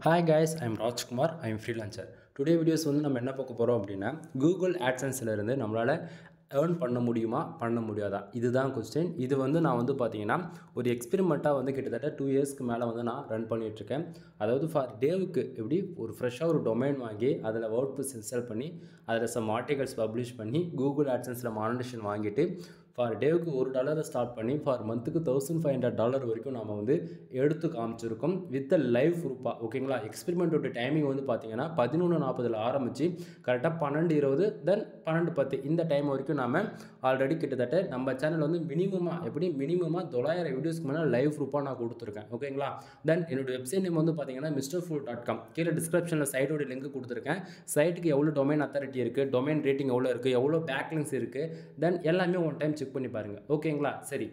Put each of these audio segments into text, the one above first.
Hi guys, I'm Rajkumar. I'm freelancer. Today videos வந்து நம்ம என்ன பார்க்க போறோம் அப்படின்னா Google AdSenseல இருந்து நம்மளால earn பண்ண முடியுமா பண்ண முடியாதா இதுதான் क्वेश्चन. இது வந்து நான் வந்து பாத்தீங்கன்னா ஒரு எக்ஸ்பெரிமென்ட்டா வந்து கிட்டத்தட்ட 2 இயர்ஸ்க்கு மேல வந்து நான் ரன் பண்ணிட்டு இருக்கேன். அதாவது ஃபார் டேவுக்கு எப்படி ஒரு ஃப்ரெஷ்ஷா ஒரு டொமைன் வாங்கி அதுல WordPress இன்ஸ்டால் பண்ணி அதுல some articles பப்ளிஷ் பண்ணி Google AdSenseல மானிட்டேஷன் வாங்கிட்டு ஃபார் டேவுக்கு $1 ஸ்டார்ட் பண்ணி ஃபார் மந்த்துக்கு $1500 வரைக்கும் நாம வந்து எடுத்து காமிச்சிருக்கோம் வித் லைவ் ப்ரூஃபா. ஓகேங்களா? எக்ஸ்பெரிமெண்டோட டைமிங் வந்து பார்த்தீங்கன்னா 11:40 ஆரம்பிச்சு கரெக்டாக 12:20 தென் 12:10 இந்த டைம் வரைக்கும் நாம ஆல்ரெடி கிட்டத்தட்ட நம்ம சேனல் வந்து மினிமமாக 900 வீடியோஸ்க்கு மேலே லைவ் ப்ரூஃபாக நான் கொடுத்துருக்கேன். ஓகேங்களா? தென் என்னோட வெப்சைட் நேம் வந்து பார்த்தீங்கன்னா misterfool.com. கீழே டிஸ்கிரிப்ஷனில் சைட்டோட லிங்க் கொடுத்துருக்கேன். சைட்டுக்கு எவ்வளோ டொமைன் அத்தாரிட்டி இருக்குது, டொமைன் ரேட்டிங் எவ்வளோ இருக்குது, எவ்வளோ பேக்லிங்ஸ் இருக்குது, தென் எல்லாமே ஒன் டைம் செக் பண்ணி பாருங்கள். ஓகேங்களா? சரி,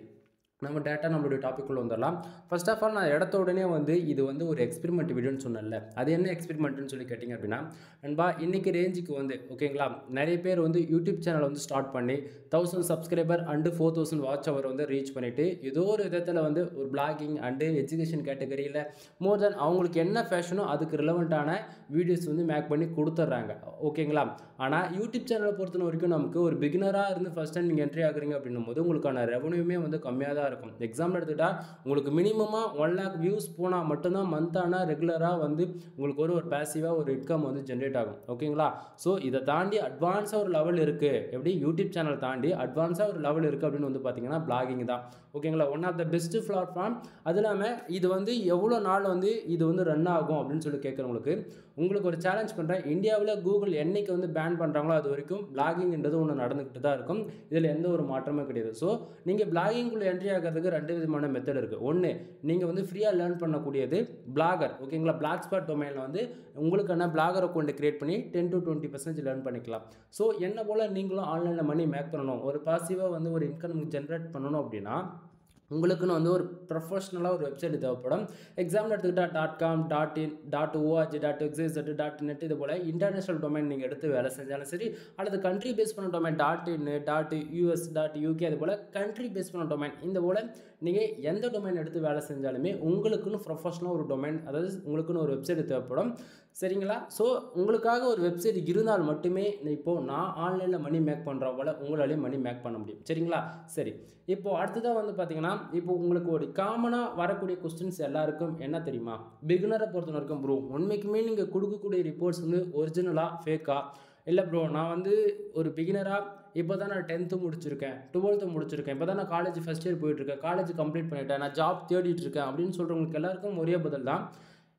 நம்ம டேட்டா நம்மளுடைய டாபிக்குள்ளே வந்துடலாம். ஃபர்ஸ்ட் ஆஃப் ஆல் நான் எடுத்த உடனே வந்து இது வந்து ஒரு எக்ஸ்பெரிமெண்ட் வீடியோன்னு சொன்னேன்ல, அது என்ன எக்ஸ்பெரிமெண்ட்னு சொல்லி கேட்டிங்க அப்படின்னா நண்பா இன்றைக்கி ரேஞ்சுக்கு வந்து ஓகேங்களா நிறைய பேர் வந்து யூடியூப் சேனல் வந்து ஸ்டார்ட் பண்ணி 1000 சப்ஸ்கிரைபர் அண்டு 4000 வாட்ச் அவர் வந்து ரீச் பண்ணிவிட்டு ஏதோ ஒரு விதத்தில் வந்து ஒரு பிளாகிங் அண்டு எஜுகேஷன் கேட்டகரியில் மோர் தென் அவங்களுக்கு என்ன ஃபேஷனோ அதுக்கு ரிலவெண்ட்டான வீடியோஸ் வந்து மேக் பண்ணி கொடுத்துட்றாங்க. ஓகேங்களா? ஆனால் யூடியூப் சேனலை பொறுத்த வரைக்கும் நமக்கு ஒரு பிகினராக இருந்து ஃபஸ்ட் டைம் நீங்கள் என்ட்ரி ஆகுறீங்க அப்படின்னும் போது உங்களுக்கான ரெவன்யூமே வந்து கம்மியாக தான் இருக்கும். எக்ஸாம்பிள் எடுத்துக்கிட்டா உங்களுக்கு மினிமமாக 1 lakh வியூஸ் போனால் மட்டும்தான் மந்த்தான ரெகுலராக வந்து உங்களுக்கு ஒரு பேசிவாக ஒரு இன்கம் வந்து ஜென்ரேட் ஆகும். ஓகேங்களா? ஸோ இதை தாண்டி அட்வான்ஸாக ஒரு லெவல் இருக்குது. எப்படி யூடியூப் சேனல் தாண்டி அட்வான்ஸாக ஒரு லெவல் இருக்குது அப்படின்னு வந்து பார்த்தீங்கன்னா பிளாகிங் தான். ஓகேங்களா? One of the best platform. அது இல்லாமல் இது வந்து எவ்வளோ நாள் வந்து இது வந்து ரன் ஆகும் அப்படின்னு சொல்லி கேட்குறவங்களுக்கு உங்களுக்கு ஒரு சேலஞ்ச் பண்ணுறேன். இந்தியாவில் கூகுள் என்னைக்கு வந்து பேன் பண்ணுறாங்களோ அது வரைக்கும் பிளாகிங்ன்றது ஒன்று நடந்துக்கிட்டு தான் இருக்கும். இதில் எந்த ஒரு மாற்றமே கிடையாது. ஸோ நீங்கள் பிளாகிங்குள்ளே என்ட்ரி ஆகிறதுக்கு 2 விதமான மெத்தட் இருக்குது. ஒன்று, நீங்கள் வந்து ஃப்ரீயாக லேர்ன் பண்ணக்கூடியது பிளாகர். ஓகேங்களா? பிளாக் ஸ்பாட் டொமைனில் வந்து உங்களுக்கான பிளாகர் அக்கௌண்ட் கிரியேட் பண்ணி 10 to 20% லேர்ன் பண்ணிக்கலாம். ஸோ என்ன போல் நீங்களும் ஆன்லைனில் மணி மேக் பண்ணணும், ஒரு பாசிவாக வந்து ஒரு இன்கம் ஜென்ரேட் பண்ணணும் அப்படின்னா உங்களுக்குன்னு வந்து ஒரு ப்ரொஃபஷ்னலாக ஒரு வெப்சைட் தேவைப்படும். எக்ஸாம்பிள் எடுத்துக்கிட்டால் .com, .in, .org, .xyz, .net இது போல் இன்டர்நேஷனல் டொமைன் நீங்கள் எடுத்து வேலை செஞ்சாலும் சரி, அல்லது கண்ட்ரி பேஸ் பண்ண டொமைன் .in, .us, .uk அது போல் கண்ட்ரி பேஸ் பண்ண டொமைன் இந்த போல் நீங்கள் எந்த டொமைன் எடுத்து வேலை செஞ்சாலுமே உங்களுக்குன்னு ப்ரொஃபஷ்னலாக ஒரு டொமைன், அதாவது உங்களுக்குன்னு ஒரு வெப்சைட் தேவைப்படும். சரிங்களா? ஸோ உங்களுக்காக ஒரு வெப்சைட் இருந்தால் மட்டுமே இப்போது நான் ஆன்லைனில் மணி மேக் பண்ணுற போல் உங்களாலேயும் மணி மேக் பண்ண முடியும். சரிங்களா? சரி, இப்போது அடுத்ததாக வந்து பார்த்தீங்கன்னா இப்போ உங்களுக்கு ஒரு காமனாக வரக்கூடிய கொஸ்டின்ஸ் எல்லாருக்கும் என்ன தெரியுமா? பிகினரை பொறுத்த வரைக்கும் ப்ரோ உண்மைக்குமே நீங்கள் கொடுக்கக்கூடிய ரிப்போர்ட்ஸ் வந்து ஒரிஜினலாக ஃபேக்கா? இல்லை ப்ரோ நான் வந்து ஒரு பிகினராக இப்போ தான் நான் 10th முடிச்சிருக்கேன், 12th முடிச்சிருக்கேன், இப்போ தான் நான் காலேஜ் ஃபஸ்ட் இயர் போயிட்டுருக்கேன், காலேஜ் கம்ப்ளீட் பண்ணிட்டேன், நான் ஜாப் தேடிட்டு இருக்கேன் அப்படின்னு சொல்கிறவங்களுக்கு எல்லாருக்கும் ஒரே பதில் தான்.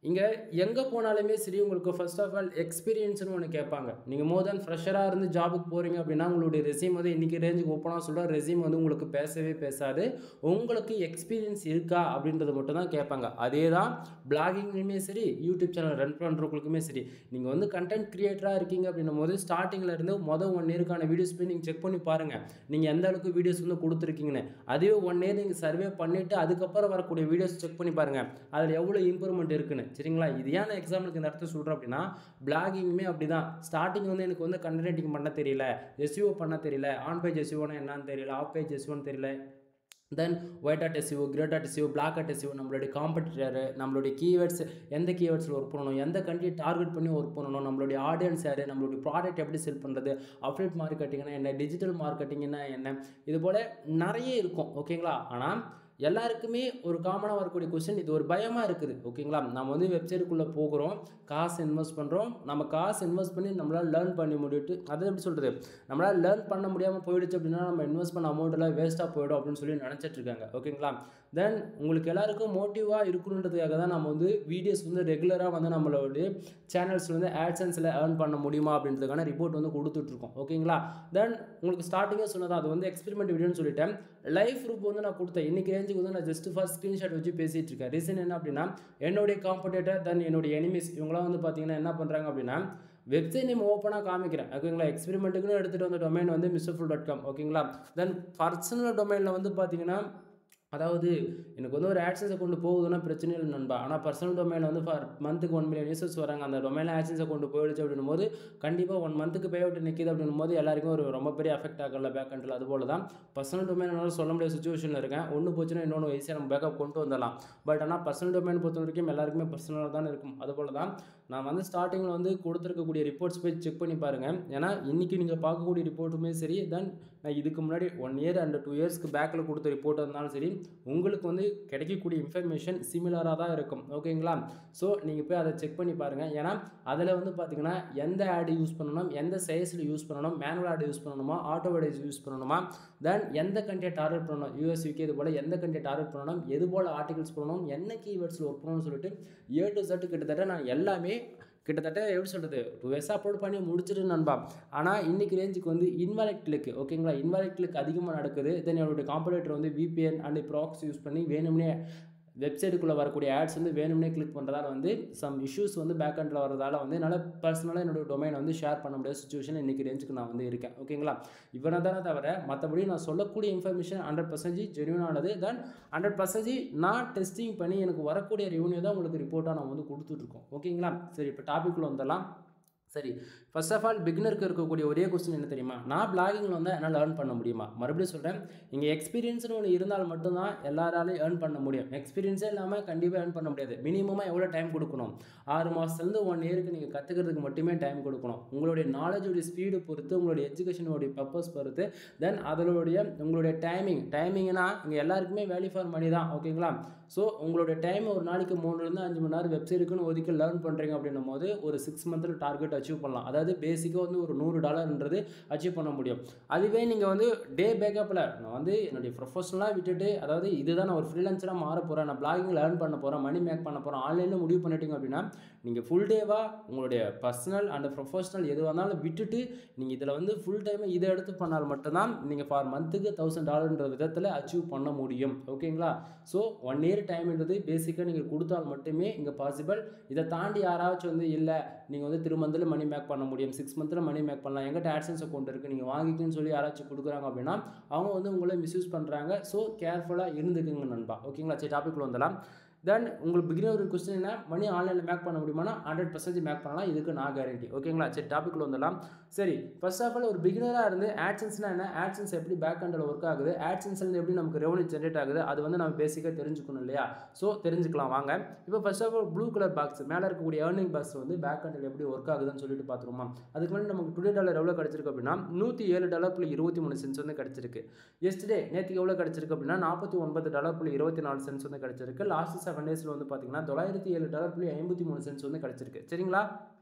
இங்கே எங்கே போனாலுமே சரி உங்களுக்கு ஃபர்ஸ்ட் ஆஃப் ஆல் எக்ஸ்பீரியன்ஸ்னு ஒன்று கேட்பாங்க. நீங்கள் மோர் தென் ஃப்ரெஷராக இருந்து ஜாபுக்கு போகிறீங்க அப்படின்னா உங்களுடைய ரெஸ்யூம் வந்து இன்றைக்கி ரேஞ்சுக்கு ஓப்பனாக சொல்கிற ரெஸ்யூம் வந்து உங்களுக்கு பேசவே பேசாது. உங்களுக்கு எக்ஸ்பீரியன்ஸ் இருக்கா அப்படின்றது மட்டும் தான் கேட்பாங்க. அதே தான் பிளாகிங்லையுமே சரி, யூடியூப் சேனல் ரன் பண்ணுறவங்களுக்குமே சரி. நீங்கள் வந்து கண்டென்ட் கிரியேட்டராக இருக்கீங்க அப்படின்னும் போது ஸ்டார்டிங்கில் இருந்து மொதல் 1 இயருக்கான வீடியோஸ் போய் நீங்கள் செக் பண்ணி பாருங்கள் நீங்கள் எந்த அளவுக்கு வீடியோஸ் வந்து கொடுத்துருக்கீங்கன்னு. அதுவே 1 இயர் நீங்கள் சர்வே பண்ணிவிட்டு அதுக்கப்புறம் வரக்கூடிய வீடியோஸ் செக் பண்ணி பாருங்கள் அதில் எவ்வளோ இம்ப்ரூவ்மெண்ட் இருக்குன்னு. சரிங்களா? இது ஏன் எக்ஸாம்பிளுக்கு இந்த இடத்த சொல்கிறேன் அப்படின்னா பிளாகிங்குமே அப்படி தான். ஸ்டார்டிங் வந்து எனக்கு வந்து கண்டென்ட் ரைட்டிங் பண்ண தெரியல, எஸ்இஓ பண்ண தெரியல, ஆன் பேஜ் எஸ்இஓனா என்னன்னு தெரியல, ஆஃப் பேஜ் எஸ்இஓன்னு தெரியல, then white dot SEO, grey dot SEO, black dot SEO, நம்மளுடைய காம்படிட்டர், நம்மளுடைய கீவேர்ட்ஸ் எந்த கீவேர்ட்ஸில் ஒர்க் பண்ணணும், எந்த கண்ட்ரி டார்கெட் பண்ணி ஒர்க் பண்ணணும், நம்மளுடைய ஆடியன்ஸ் யார், நம்மளுடைய ப்ராடக்ட் எப்படி செல் பண்ணுறது, அஃபிலியேட் மார்க்கெட்டிங்னா என்ன, டிஜிட்டல் மார்க்கெட்டிங்னா என்ன, இது போல் நிறைய இருக்கும். ஓகேங்களா? ஆனால் எல்லாருக்குமே ஒரு காமனாக வரக்கூடிய கொஸ்டின் இது ஒரு பயமாக இருக்குது. ஓகேங்களா? நம்ம வந்து வெப்சைட்டுக்குள்ளே போகிறோம், காசு இன்வெஸ்ட் பண்ணுறோம், நம்ம காசு இன்வெஸ்ட் பண்ணி நம்மளால் லேர்ன் பண்ணி முடிவிட்டு அதை எப்படி சொல்கிறது, நம்மளால் லேர்ன் பண்ண முடியாமல் போயிடுச்சு அப்படின்னா நம்ம இன்வெஸ்ட் பண்ண அமௌண்ட்டெல்லாம் வேஸ்ட்டாக போயிடும் அப்படின்னு சொல்லி நினச்சிட்டு இருக்காங்க. ஓகேங்களா? தென் உங்களுக்கு எல்லாருக்கும் மோட்டிவாக இருக்கணுன்றதுக்காக தான் நம்ம வந்து வீடியோஸ் வந்து ரெகுலராக வந்து நம்மளுடைய சேனல்ஸ் வந்து ஆட்சன்ஸில் ஏர்ன் பண்ண முடியுமா அப்படின்றதுக்கான ரிப்போர்ட் வந்து கொடுத்துட்ருக்கோம். ஓகேங்களா? தென் உங்களுக்கு ஸ்டார்டிங்கே சொன்னதான் அது வந்து எக்ஸ்பெரிமெண்ட் வீடியோன்னு சொல்லிட்டேன். லைவ் ப்ரூஃப் வந்து நான் கொடுத்தேன். இன்றைக்கி ரேஞ்சுக்கு வந்து நான் ஜஸ்ட் ஃபார் ஸ்க்ரீன்ஷாட் வச்சு பேசிகிட்டு இருக்கேன். ரீசன் என்ன அப்படின்னா என்னுடைய காம்படிட்டர் தென் என்னுடைய எனிமீஸ் இவங்களாம் வந்து பார்த்தீங்கன்னா என்ன பண்ணுறாங்க அப்படின்னா வெப்சைட் நேம் ஓப்பனாக காமிக்கிறேன். ஓகேங்களா? எக்ஸ்பெரிமெண்ட்டுக்குன்னு எடுத்துகிட்டு வந்த டொமைன் வந்து misterfool.com. ஓகேங்களா? தென் பர்சனல் டொமைனில் வந்து பார்த்தீங்கன்னா அதாவது எனக்கு வந்து ஒரு ஆட்சன்ஸ் அக்கௌண்ட் போகுதுன்னா பிரச்சனை இல்லை நண்பா. ஆனால் பர்சனல் டொமைன் வந்து ஃபார் மந்த்துக்கு 1 மில்லியன் யூசர்ஸ் வராங்க. அந்த டொமைனில் ஆட்சன்ஸ் அக்கௌண்ட் போயிடுச்சு அப்படின்னும் போது கண்டிப்பாக 1 மந்த்துக்கு பே அவுட் நிற்கிது அப்படின்னும் போது எல்லாருக்கும் ஒரு ரொம்ப பெரிய அஃபெக்ட் ஆகல பேக் எண்டில். அதுபோல் தான் பர்சனல் டொமைன் என்னால் சொல்ல முடியாத சுச்சுவேஷனில் இருக்கேன். ஒன்று போச்சுன்னா இன்னொன்று ஈஸியாக நம்ம பேக்கப் கொண்டு வந்துடலாம். பட் ஆனால் பர்சனல் டொமைன் பொறுத்த வரைக்கும் எல்லாருக்குமே பர்சனலாக தான் இருக்கும். அதுபோல் தான் நான் வந்து ஸ்டார்டிங்கில் வந்து கொடுத்துருக்கக்கூடிய ரிப்போர்ட்ஸ் போய் செக் பண்ணி பாருங்கள். ஏன்னா இன்றைக்கி நீங்கள் பார்க்கக்கூடிய ரிப்போர்ட்டுமே சரி, தென் நான் இதுக்கு முன்னாடி 1 இயர் அண்ட் 2 இயர்ஸ்க்கு பேக்கில் கொடுத்த ரிப்போர்ட் இருந்தாலும் சரி, உங்களுக்கு வந்து கிடைக்கக்கூடிய இன்ஃபர்மேஷன் சிமிலராக தான் இருக்கும். ஓகேங்களா? ஸோ நீங்கள் போய் அதை செக் பண்ணி பாருங்கள். ஏன்னா அதில் வந்து பார்த்தீங்கன்னா எந்த ஆடு யூஸ் பண்ணணும், எந்த சைஸில் யூஸ் பண்ணணும், மேனுவல் ஆடு யூஸ் பண்ணணுமா, ஆட்டோ அட்வர்டைஸ் யூஸ் பண்ணணுமா, தென் எந்த கண்ட்ரியை டார்கெட் பண்ணணும், யூஎஸ் யூகே இது போல் எந்த கண்ட்ரியை டார்கெட் பண்ணணும், எது போல் ஆர்டிகல்ஸ் பண்ணணும், என்ன கீவேர்ட்ஸில் ஒர்க் பண்ணணும்னு சொல்லிட்டு A to Z கிட்டத்தட்ட நான் எல்லாமே கிட்டத்தட்ட எப்படி சொல்கிறது 2 இயர்ஸ் அப்லோட் பண்ணி முடிச்சுட்டு நண்பா. ஆனால் இன்றைக்கி ரேஞ்சுக்கு வந்து இன்வாலிட் கிளிக், ஓகேங்களா, இன்வாலிட் கிளிக் அதிகமாக நடக்குது. தென் என்னுடைய காம்படிட்டர் வந்து VPN அண்ட் ப்ராக்ஸி யூஸ் பண்ணி வேணும்னே வெப்சைட்டுக்குள்ளே வரக்கூடிய ஆட்ஸ் வந்து வேணும்னே கிளிக் பண்ணுறதால வந்து சம் இஷ்யூஸ் வந்து பேக் எண்டில் வரதால வந்து என்னால் பர்சனலாக என்னோட டொமைனை வந்து ஷேர் பண்ண முடியாத சுச்சுவேஷன் இன்றைக்கி ரேஞ்சுக்கு நான் வந்து இருக்கேன். ஓகேங்களா? இவனை தானே தவிர மற்றபடி நான் சொல்லக்கூடிய இன்ஃபர்மேஷன் 100% ஜென்யூனானது. தென் 100% நான் டெஸ்டிங் பண்ணி எனக்கு வரக்கூடிய ரெவன்யூ தான் உங்களுக்கு ரிப்போர்ட்டாக நான் வந்து கொடுத்துட்ருக்கோம். ஓகேங்களா? சரி, இப்போ டாபிக்குள்ளே வந்துடலாம். சரி, ஃபர்ஸ்ட் ஆஃப் ஆல் பிகினருக்கு இருக்கக்கூடிய ஒரே கொஸ்டின் என்ன தெரியுமா? நான் பிளாகிங்கில் வந்து என்னால் ஏர்ன் பண்ண முடியுமா? மறுபடியும் சொல்கிறேன், இங்கே எக்ஸ்பீரியன்ஸ்னு ஒன்று இருந்தால் மட்டும்தான் எல்லாராலையும் ஏர்ன் பண்ண முடியும். எக்ஸ்பீரியன்ஸே இல்லாமல் கண்டிப்பாக ஏர்ன் பண்ண முடியாது. மினிமமாக எவ்வளோ டைம் கொடுக்கணும்? 6 மாதத்துலேருந்து 1 இயருக்கு நீங்கள் கற்றுக்கிறதுக்கு மட்டுமே டைம் கொடுக்கணும். உங்களுடைய நாலேஜோடைய ஸ்பீடு பொறுத்து, உங்களுடைய எஜுகேஷனோடைய பர்பஸ் பொறுத்து, தென் அதனுடைய உங்களுடைய டைமிங்னா இங்கே எல்லாருக்குமே வேல்யூ ஃபார் மணி தான். ஓகேங்களா? ஸோ உங்களுடைய டைம் ஒரு நாளைக்கு 3லேருந்து 5 மணி நேரம் வெப்சைட்டுக்குன்னு ஒதுக்கி லேர்ன் பண்ணுறீங்க அப்படின்னும் போது ஒரு 6 மந்த்தில் டார்கெட் அச்சீவ் பண்ணலாம். அதாவது பேசிக்காக வந்து ஒரு $100 அச்சீவ் பண்ண முடியும். அதுவே நீங்கள் வந்து டே பேக்கப்பில் நான் வந்து என்னுடைய ப்ரொஃபஷனலாக விட்டுட்டு, அதாவது இதுதான் நான் ஒரு ஃப்ரீலான்சராக மாற போகிறேன், நான் பிளாகிங் லேர்ன் பண்ண போகிறேன், மணி மேக் பண்ண போகிறேன், ஆன்லைனில் முடிவு பண்ணிட்டீங்க அப்படின்னா நீங்கள் ஃபுல் டேவாக உங்களுடைய பர்சனல் அண்ட் ப்ரொஃபஷனல் எதுவாக இருந்தாலும் விட்டுட்டு நீங்கள் இதில் வந்து ஃபுல் டைமை இதை எடுத்து பண்ணால் மட்டும்தான் நீங்கள் ஃபார் மந்த்துக்கு $1000 விதத்தில் அச்சீவ் பண்ண முடியும். ஓகேங்களா? ஸோ 1 இயர் டைம்ன்றது பேசிக்காக நீங்கள் கொடுத்தால் மட்டுமே இங்கே பாசிபிள். இதை தாண்டி யாராச்சும் வந்து இல்லை நீங்கள் வந்து 3 மந்தில் மணி மேக் பண்ண முடியும், 6 மந்தில் மணி மேக் பண்ணலாம், எங்கிட்ட ஆட்சன்ஸ் அக்கௌண்ட் இருக்குது நீங்கள் வாங்கிக்குன்னு சொல்லி யாராச்சும் கொடுக்குறாங்க அப்படின்னா அவங்க வந்து உங்களை மிஸ்யூஸ் பண்ணுறாங்க. ஸோ கேர்ஃபுல்லாக இருந்துக்குங்க நண்பா. ஓகேங்களா? சரி, டாபிக்கில் வந்துடலாம். தென் உங்களுக்கு பிகினர் ஒரு கொஸ்டின் என்ன, மணி ஆன்லைனில் மேக் பண்ண முடியுமானா 100% மேக் பண்ணலாம். இதுக்கு நான் கேரண்டி. ஓகேங்களா? சரி, டாபிக்கில் வந்துடலாம். சரி, ஃபர்ஸ்ட் ஆஃப் ஆல் ஒரு பிகினராக இருந்து ஆட்சன்ஸ்னால் என்ன, ஆட்சன்ஸ் எப்படி பேக் எண்டில் ஒர்க் ஆகுது, ஆட்சன்ஸ்லேருந்து எப்படி நமக்கு ரெவன்யூ ஜென்ரேட் ஆகுது, அது வந்து நம்ம பேசிக்காக தெரிஞ்சுக்கணும் இல்லையா? ஸோ தெரிஞ்சுக்கலாம் வாங்க. இப்போ first of all blue colour box மேலே இருக்கக்கூடிய ஏர்னிங் பாக்ஸ் வந்து பேக் எண்டில் எப்படி ஒர்க் ஆகுதுன்னு சொல்லிட்டு பார்த்துருமா. அதுக்கு முன்னாடி நமக்கு டுடே டாலர் எவ்வளோ கிடச்சிருக்கு அப்படின்னா $107.23 வந்து கிடச்சிருக்கு. எஸ்டே நேற்றுக்கு எவ்வளோ கிடச்சிருக்கு அப்படின்னா $49.24 வந்து கிடச்சிருக்கு. லாஸ்ட் 7 டேஸில் வந்து பார்த்தீங்கன்னா $907.53 வந்து கிடச்சிருக்கு. சரிங்களா?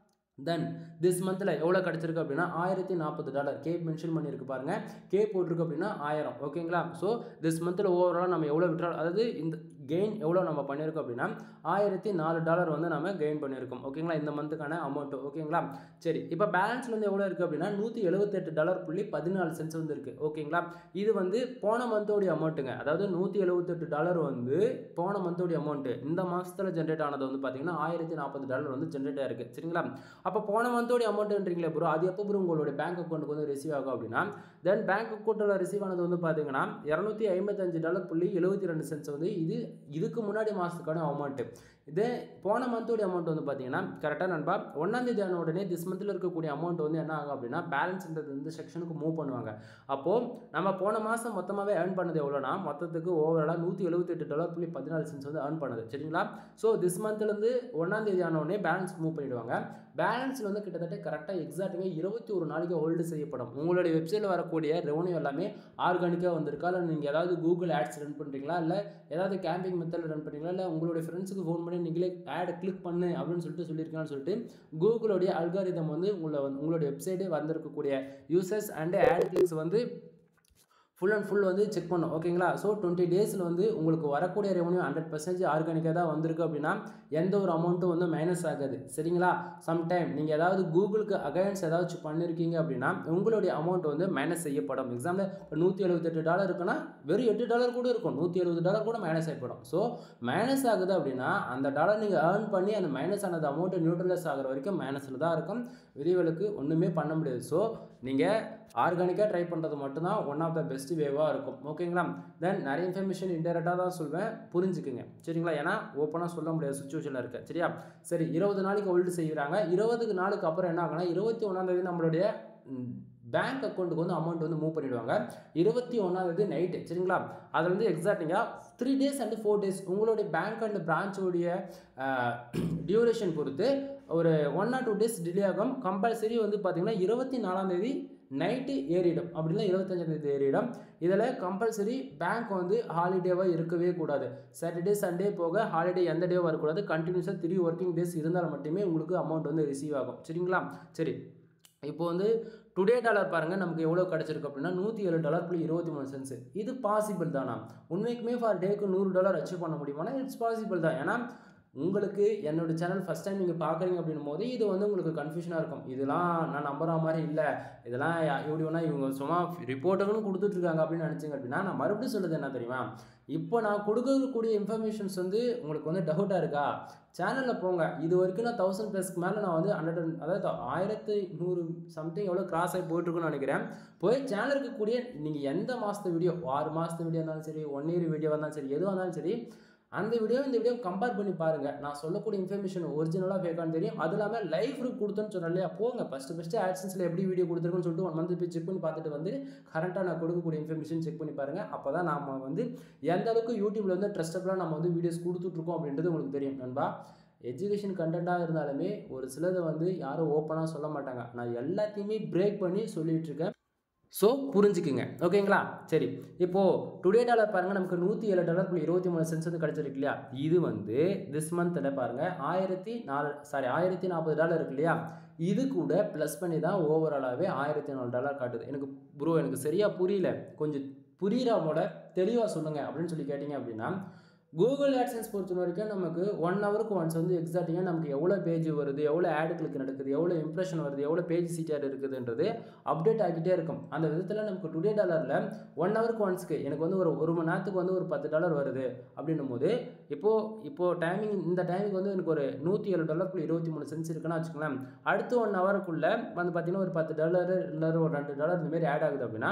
தென் திஸ் மந்தில் எவ்வளோ கிடச்சிருக்கு அப்படின்னா $1040. கேப் மென்ஷன் பண்ணியிருக்கு பாருங்கள், கேப் போட்டிருக்கு அப்படின்னா 1000. ஓகேங்களா? ஸோ திஸ் மந்தில் ஓவராலாக நம்ம எவ்வளோ விட்ரால், அதாவது இந்த கெயின் எவ்வளோ நம்ம பண்ணியிருக்கோம் அப்படின்னா $1004 வந்து நம்ம கெயின் பண்ணியிருக்கோம். ஓகேங்களா? இந்த மந்த்துக்கான அமௌண்ட்டு. ஓகேங்களா? சரி, இப்போ பேலன்ஸில் வந்து எவ்வளோ இருக்குது அப்படின்னா $178.14 வந்து இருக்குது. ஓகேங்களா? இது வந்து போன மந்தோடைய அமௌண்ட்டுங்க. அதாவது $178 வந்து போன மந்தோடைய அமௌண்ட்டு. இந்த மாதத்தில் ஜென்ரேட் ஆனது வந்து பார்த்தீங்கன்னா $1040 வந்து ஜென்ரேட் ஆகிருக்கு. சரிங்களா? அப்போ போன மந்தோடைய அமௌண்ட்டுன்றீங்களே ப்ரோ, அது எப்போ ப்ரோ உங்களுடைய பேங்க் அக்கௌண்ட்டுக்கு வந்து ரிசீவ் ஆகும் அப்படின்னா, தென் பேங்க் அக்கௌண்ட்டில் ரிசீவ் ஆனது வந்து பார்த்தீங்கன்னா $255.72 வந்து இதுக்கு முன்னாடி மாதத்துக்கான அமௌண்ட்டு. இதே போன மந்தோடைய அமௌண்ட் வந்து பார்த்தீங்கன்னா கரெக்டாக நண்பா 1ஆம் தேதி ஆன உடனே திஸ் மந்தில் இருக்கக்கூடிய அமௌண்ட் வந்து என்ன ஆகும் அப்படின்னா பேலன்ஸ்ன்றது இந்த செக்ஷனுக்கு மூவ் பண்ணுவாங்க. அப்போது நம்ம போன மாதம் மொத்தமாகவே ஏர்ன் பண்ணது எவ்வளோனா மொத்தத்துக்கு ஓவராலாக $178.14 வந்து ஏர்ன் பண்ணுது. சரிங்களா? ஸோ திஸ் மந்த்லேருந்து 1ஆம் தேதி ஆன உடனே பேலன்ஸ் மூவ் பண்ணிவிடுவாங்க. பேலன்ஸில் வந்து கிட்டத்தட்ட கரெக்டாக எக்ஸாக்டாக 21 நாளைக்கு ஹோல்டு செய்யப்படும். உங்களுடைய வெப்சைட்டில் வரக்கூடிய ரெவன்யூ எல்லாமே ஆர்கானிக்காக வந்திருக்கா, இல்லை நீங்கள் ஏதாவது கூகுள் ஆட்ஸ் ரன் பண்ணுறீங்களா, இல்லை ஏதாவது கேம்பிங் மெத்தடில் ரன் பண்ணுறீங்களா, இல்லை உங்களுடைய ஃப்ரெண்ட்ஸுக்கு ஃபோன் பண்ணி நீங்களே ஆடை கிளிக் பண்ணு அப்படின்னு சொல்லியிருக்கான்னு சொல்லிட்டு கூகுளுடைய அல்காரிதம் வந்து உங்களுடைய வெப்சைட்டே வந்திருக்கக்கூடிய யூசர்ஸ் அண்ட் ஆட் கிளிக்ஸ் வந்து ஃபுல் அண்ட் ஃபுல் வந்து செக் பண்ணும். ஓகேங்களா? ஸோ 20 டேஸில் வந்து உங்களுக்கு வரக்கூடிய ரெவன்யூ 100% ஆர்கானிக்காக தான் வந்திருக்கு அப்படின்னா எந்த ஒரு அமௌண்ட்டும் வந்து மைனஸ் ஆகாது. சரிங்களா? சம்டைம் நீங்கள் ஏதாவது கூகுளுக்கு அகைன்ஸ் ஏதாச்சும் பண்ணியிருக்கீங்க அப்படின்னா உங்களுடைய அமௌண்ட் வந்து மைனஸ் செய்யப்படும். எக்ஸாம்பிள் இப்போ $178 இருக்குன்னா வெறும் $8 கூட இருக்கும், $170 கூட மைனஸ் ஆகிப்படும். ஸோ மைனஸ் ஆகுது அப்படின்னா அந்த டாலர் நீங்கள் ஏர்ன் பண்ணி அந்த மைனஸ் ஆனது அமௌண்ட்டு நியூட்ரலைஸ் ஆகிற வரைக்கும் மைனஸில் தான் இருக்கும். விரிவலுக்கு ஒன்றுமே பண்ண முடியாது. ஸோ நீங்கள் ஆர்கானிக்காக ட்ரை பண்ணுறது மட்டும்தான் ஒன் ஆஃப் த பெஸ்ட் வேவாக இருக்கும். ஓகேங்களா? தென் நிறைய இன்ஃபர்மேஷன் இன்டெரக்டாக தான் சொல்வேன், புரிஞ்சுக்குங்க. சரிங்களா? ஏன்னா ஓப்பனாக சொல்ல முடியாத சுச்சுவேஷனில் இருக்குது. சரியா? சரி, 20 நாளைக்கு ஹோல்டு செய்கிறாங்க. 20 நாளுக்கு அப்புறம் என்ன ஆகுனா 21ஆம் தேதி நம்மளுடைய பேங்க் அக்கௌண்ட்டுக்கு வந்து அமௌண்ட் வந்து மூவ் பண்ணிவிடுவாங்க. 21ஆம் தேதி நைட்டு. சரிங்களா? அதில் வந்து எக்ஸாக்டிங்காக 3 days and 4 days உங்களுடைய பேங்க் அண்ட் பிரான்ச்சோடைய டியூரேஷன் பொறுத்து ஒரு 1 or 2 days டிலே ஆகும். கம்பல்சரி வந்து பார்த்திங்கன்னா 24ஆம் தேதி நைட்டு ஏறிடும், அப்படின்னா 25ஆம் தேதி ஏறிடும். இதில் கம்பல்சரி பேங்க் வந்து ஹாலிடேவாக இருக்கவே கூடாது. சாட்டர்டே சண்டே போக ஹாலிடே எந்த டேவும் வரக்கூடாது. கண்டினியூஸாக 3 working days இருந்தால் மட்டுமே உங்களுக்கு அமௌண்ட் வந்து ரிசீவ் ஆகும். சரிங்களா? சரி, இப்போ வந்து டுடே டாலர் பாருங்கள் நமக்கு எவ்வளோ கிடச்சிருக்கு அப்படின்னா $107.23. இது பாசிபிள் தானா? உண்மைக்குமே ஃபார் டேக்கு $100 அச்சீவ் பண்ண முடியுமானா இட்ஸ் பாசிபிள் தான். ஏன்னா உங்களுக்கு என்னோட சேனல் ஃபஸ்ட் டைம் நீங்கள் பார்க்குறீங்க அப்படின்னும் போது இது வந்து உங்களுக்கு கன்ஃபியூஷனாக இருக்கும். இதெல்லாம் நான் நம்புகிற மாதிரி இல்லை, இதெல்லாம் எப்படி வேணால் இவங்க சும்மா ரிப்போர்ட்டுன்னு கொடுத்துட்ருக்காங்க அப்படின்னு நினச்சிங்க அப்படின்னா, நான் மறுபடியும் சொல்கிறது என்ன தெரியுமா, இப்போ நான் கொடுக்கக்கூடிய இன்ஃபர்மேஷன்ஸ் வந்து உங்களுக்கு வந்து டவுட்டாக இருக்கா, சேனலில் போங்க. இது வரைக்கும் நான் 1000+ மேலே நான் வந்து 100 அதாவது 1100 சம்திங் எவ்வளோ கிராஸ் ஆகி போயிட்டுருக்குன்னு நினைக்கிறேன். போய் சேனலுக்கு கூடிய நீங்கள் எந்த மாதத்து வீடியோ, 6 மாதத்து வீடியோ இருந்தாலும் சரி, 1 year வீடியோ இருந்தாலும் சரி, எதுவாக இருந்தாலும் சரி, அந்த வீடியோ இந்த வீடியோ கம்பேர் பண்ணி பாருங்கள். நான் சொல்லக்கூடிய இன்ஃபர்மேஷன் ஒரிஜினலாக ஃபேக்கான்னு தெரியும். அது இல்லாமல் லைவ் ப்ரூஃப் கொடுத்தோன்னு சொன்னேன் இல்லையா, போங்க ஃபஸ்ட்டு AdSenseல எப்படி வீடியோ கொடுத்துருக்குன்னு சொல்லிட்டு 1 month போய் செக் பண்ணி பார்த்துட்டு வந்து கரெக்டாக நான் கொடுக்கக்கூடிய இன்ஃபர்மேஷன் செக் பண்ணி பாருங்கள். அப்போ தான் நம்ம வந்து எந்த அளவுக்கு யூடியூப்பில் வந்து ட்ரஸ்டபுளாக நம்ம வந்து வீடியோஸ் கொடுத்துட்ருக்கோம் அப்படின்றது உங்களுக்கு தெரியும் நண்பா. எஜுகேஷன் கண்டென்ட்டாக இருந்தாலுமே ஒரு சிலதை வந்து யாரும் ஓப்பனாக சொல்ல மாட்டாங்க. நான் எல்லாத்தையுமே பிரேக் பண்ணி சொல்லிகிட்ருக்கேன். ஸோ புரிஞ்சுக்குங்க. ஓகேங்களா? சரி, இப்போது டுடே டாலர் பாருங்கள் நமக்கு $107.23 வந்து கிடச்சிருக்கு இல்லையா. இது வந்து திஸ் மந்தில் பாருங்கள் $1040 இருக்கு இல்லையா. இது கூட ப்ளஸ் பண்ணி தான் ஓவராலாகவே $1004 காட்டுது. எனக்கு ப்ரோ எனக்கு சரியாக புரியல, கொஞ்சம் புரிகிற போல தெளிவாக சொல்லுங்கள் அப்படின்னு சொல்லி கேட்டிங்க அப்படின்னா, கூகுள் ஆட்சன்ஸ் பொறுத்த வரைக்கும் நமக்கு 1 hourக்கு ஒன்ஸ் வந்து எக்ஸாக்டிங்காக நமக்கு எவ்வளோ பேஜ் வருது, எவ்வளோ ஆடு கிளிக் நடக்குது, எவ்வளோ இம்ப்ரெஷன் வருது, எவ்வளோ பேஜ் சீட்டார் இருக்குதுன்றது அப்டேட் ஆகிட்டே இருக்கும். அந்த விதத்தில் நமக்கு டுடே டாலரில் 1 hourக்கு ஒன்ஸ்க்கு எனக்கு வந்து ஒரு மணி நேரத்துக்கு வந்து ஒரு $10 வருது அப்படின்னும் போது, இப்போது டைமிங் இந்த டைமுக்கு வந்து எனக்கு ஒரு $107.23 இருக்குன்னு வச்சுக்கலாம். அடுத்து 1 hourக்குள்ளே வந்து பார்த்திங்கன்னா ஒரு $10 இல்லை ஒரு $2 இந்தமாரி ஆட் ஆகுது அப்படின்னா,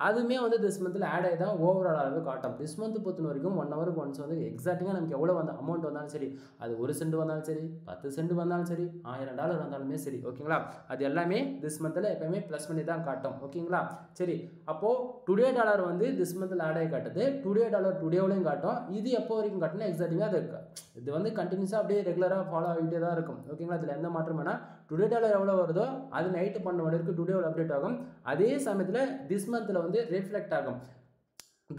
அதுவுமே வந்து திஸ் மந்தில் ஆட் ஆகி தான் ஓவராலாகவே காட்டும். திஸ் மந்த் பொறுத்த வரைக்கும் 1 hourக்கு ஒன்ஸ் வந்து எக்ஸாக்டிங்காக நமக்கு எவ்வளோ வந்து அமௌண்ட் வந்தாலும் சரி, அது 1 சென்ட் வந்தாலும் சரி, 10 சென்ட் வந்தாலும் சரி, $1000 வந்தாலுமே சரி. ஓகேங்களா? அது எல்லாமே திஸ் மந்தில் எப்போயுமே ப்ளஸ் பண்ணி தான் காட்டும். ஓகேங்களா? சரி, அப்போது டுடே டாலர் வந்து திஸ் மந்தில் ஆட் ஆகி காட்டுது. டுடே டாலர் டுடேவிலையும் காட்டும். இது எப்போ வரைக்கும் காட்டினா எக்ஸாக்டிங்காக அது இது வந்து கண்டினியூஸாக அப்படியே ரெகுலராக ஃபாலோ ஆகிட்டே தான் இருக்கும். ஓகேங்களா? இதில் எந்த மாற்றம் வேணால் டுடே டாலர் எவ்வளோ வருதோ அது நைட்டு 12 மணி வரைக்கும் டுடேவில் அப்டேட் ஆகும். அதே சமயத்தில் திஸ் மந்தில் வந்து ரிஃப்ளெக்ட் ஆகும்.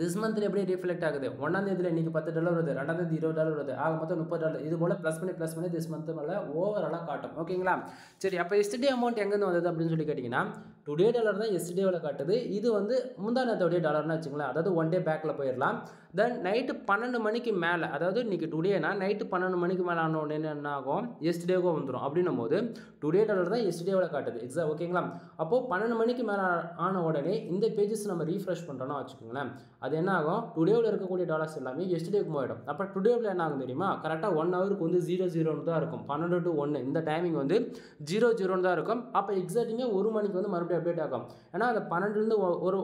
திஸ் மந்த்தில் எப்படி ரிஃப்ளெக்ட் ஆகுது, 1ஆம் தேதியில் இன்றைக்கி $10 வருது, 2ஆம் தேதி $20 வருது, ஆக மொத்தம் $30. இது போல் ப்ளஸ் பண்ணி திஸ் மந்த்து மேலே ஓவராலாக காட்டும். ஓகேங்களா? சரி, அப்போ எஸ்டே அமௌண்ட் எங்கேருந்து வந்தது அப்படின்னு சொல்லி கேட்டிங்கன்னா, டுடே டாலர் தான் எஸ்டேவில் காட்டுது. இது வந்து முந்தானத்தோடைய டாலர்னு வச்சுங்களேன். அதாவது 1 day பேக்கில் போயிடலாம். தென் நைட்டு 12 மணிக்கு மேலே, அதாவது இன்றைக்கி டுடேனா நைட்டு 12 மணிக்கு மேலே ஆன உடனே என்ன ஆகும், எஸ்டேவுக்கும் வந்துடும். அப்படின்னும் போது டுடே டாலர் தான் எஸ்டேவில் காட்டுது. ஓகேங்களா? அப்போது 12 மணிக்கு மேலே ஆன உடனே இந்த பேஜஸ் நம்ம ரீஃப்ரெஷ் பண்ணுறோன்னா வச்சுக்கோங்களேன், அது என்ன ஆகும், டுடேவில் இருக்கக்கூடிய டாலர்ஸ் எல்லாமே எஸ்டேவுக்கு போயிடும். அப்போ டுடேவில் என்ன ஆகும் தெரியுமா, கரெக்டாக 1 hourக்கு வந்து 00 தான் இருக்கும். 12 to 1 இந்த டைமிங் வந்து 00 தான் இருக்கும். அப்போ எக்ஸாக்டிங்காக 1 மணிக்கு வந்து மறுபடியும் அப்டேட் ஆகும். ஏன்னா அந்த 12லேருந்து ஒரு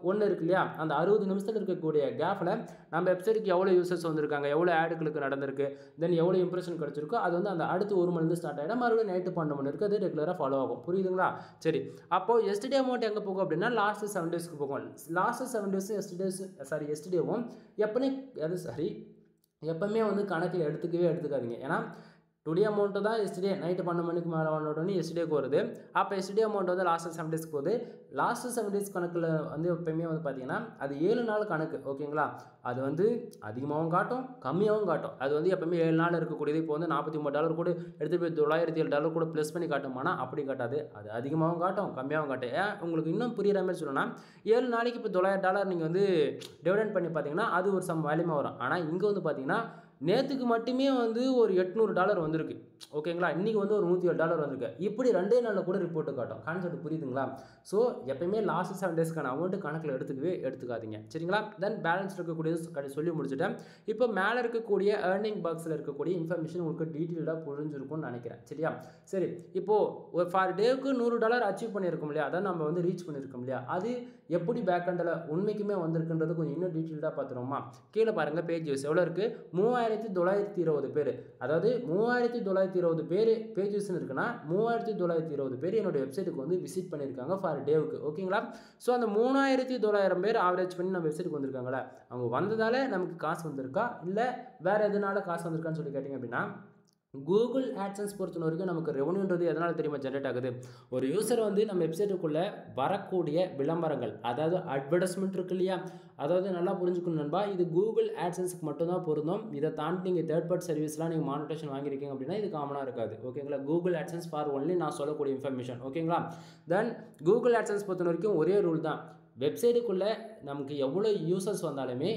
1 இருக்கு இல்லையா, அந்த 60 நிமிஷத்தில் இருக்கக்கூடிய கேப்பில் நம்ம வெப்சைட்டுக்கு எவ்வளோ யூசர்ஸ் வந்திருக்காங்க, எவ்வளோ ஆடுகளுக்கு நடந்திருக்கு, தென் எவ்வளோ இம்ப்ரெஷன் கிடச்சிருக்கோ, அது வந்து அந்த அடுத்து 1 மணிலேருந்து ஸ்டார்ட் ஆகிடும். மறுபடியும் நைட்டு 12 மணி இருக்குது, அது ரெகுலராக ஃபாலோ ஆகும். புரியுதுங்களா? சரி, அப்போது எஸ்டே அமௌண்ட் எங்கே போகும் அப்படின்னா லாஸ்ட்டு 7 daysக்கு போகும். லாஸ்ட்டு 7 days எஸ்டேவும் எப்பவுமே வந்து கணக்கில் எடுத்துக்காதீங்க. ஏன்னா டுடே அமௌண்ட்டு தான் எஸ்டே நைட்டு 12 மணிக்கு மேலே உடனே எஸ்டேக்கு வருது. அப்போ எஸ்டே அமௌண்ட் வந்து லாஸ்ட்டு 7 daysக்கு போகுது. லாஸ்ட்டு 7 days கணக்கில் வந்து எப்போயுமே வந்து பார்த்திங்கன்னா அது 7 நாள் கணக்கு. ஓகேங்களா? அது வந்து அதிகமாகவும் காட்டும், கம்மியாகவும் காட்டும். அது வந்து எப்போயுமே 7 நாள் இருக்கக்கூடியது. இப்போ வந்து $49 கூட எடுத்துகிட்டு போய் $907 கூட ப்ளஸ் பண்ணி காட்டுமானா அப்படி காட்டாது. அது அதிகமாகவும் காட்டும், கம்மியாகவும் காட்டும். ஏன் உங்களுக்கு இன்னும் புரிகிற மாதிரி சொல்லணும்னா, 7 நாளைக்கு இப்போ $900 நீங்கள் வந்து டிவைடட் பண்ணி பார்த்தீங்கன்னா அது ஒரு சம் வேல்யூமாக வரும். ஆனால் இங்கே வந்து பார்த்தீங்கன்னா நேற்றுக்கு மட்டுமே வந்து ஒரு $800 வந்திருக்கு. ஓகேங்களா, இன்றைக்கி வந்து ஒரு $107 வந்திருக்கு. இப்படி 2 நாளில் கூட ரிப்போர்ட்டு காட்டும். கான்செப்ட் புரியுதுங்களா? ஸோ எப்பயுமே லாஸ்ட் 7 டேஸ்க்கான அமௌண்ட்டு கணக்கில் எடுத்துக்காதீங்க. சரிங்களா? தென் பேலன்ஸ் இருக்கக்கூடியது சொல்லி முடிச்சுட்டேன். இப்போ மேலே இருக்கக்கூடிய ஏர்னிங் பாக்ஸில் இருக்கக்கூடிய இன்ஃபர்மேஷன் உங்களுக்கு டீட்டெயில்டாக புரிஞ்சிருக்கும்னு நினைக்கிறேன். சரியா? சரி, இப்போது ஒரு ஃபார் டேவுக்கு $100 அச்சீவ் பண்ணியிருக்கோம் இல்லையா, அதான் நம்ம வந்து ரீச் பண்ணியிருக்கோம் இல்லையா, அது எப்படி பேக்கெண்டில் உண்மைக்குமே வந்திருக்குன்றது கொஞ்சம் இன்னும் டீட்டெயில்டாக பார்த்துருவோமா? கீழே பாருங்கள், பேஜ் வியூஸ் எவ்வளோ இருக்குது? 3920 பேர். அதாவது 3920 பேர் பேஜ் வியூஸ்னு இருக்குன்னா 3920 பேர் என்னுடைய வெப்சைட்டுக்கு வந்து விசிட் பண்ணியிருக்காங்க ஃபார் டேவுக்கு. ஓகேங்களா? ஸோ அந்த 3900 பேர் ஆவரேஜ் பண்ணி நம்ம வெப்சைட்டுக்கு வந்திருக்காங்களே, அவங்க வந்ததால் நமக்கு காசு வந்திருக்கா, இல்லை வேறு எதனால காசு வந்திருக்கான்னு சொல்லி கேட்டிங்க அப்படின்னா, கூகுள் ஆட்சன்ஸ் பொறுத்த வரைக்கும் நமக்கு ரெவன்யூன்றது எதனால் தெரியுமா ஜென்ரேட் ஆகுது? ஒரு யூசர் வந்து நம்ம வெப்சைட்டுக்குள்ளே வரக்கூடிய விளம்பரங்கள், அதாவது அட்வர்டைஸ்மெண்ட் இருக்கு இல்லையா, அதாவது நல்லா புரிஞ்சுக்கணும் நண்பா, இது கூகுள் ஆட்சன்ஸுக்கு மட்டும்தான் பொருந்தும். இதை தாண்டி நீங்கள் தேர்ட் பார்ட்டி சர்வீஸ்லாம் நீங்கள் மானிட்டேஷன் வாங்கியிருக்கீங்க அப்படின்னா இது காமனாக இருக்காது. ஓகேங்களா? கூகுள் ஆட்சன்ஸ் ஃபார் ஒன்லி நான் சொல்லக்கூடிய இன்ஃபர்மேஷன். ஓகேங்களா? தென் கூகுள் ஆட்சன்ஸ் பொறுத்த வரைக்கும் ஒரே ரூல் தான். வெப்சைட்டுக்குள்ளே நமக்கு எவ்வளோ யூசர்ஸ் வந்தாலுமே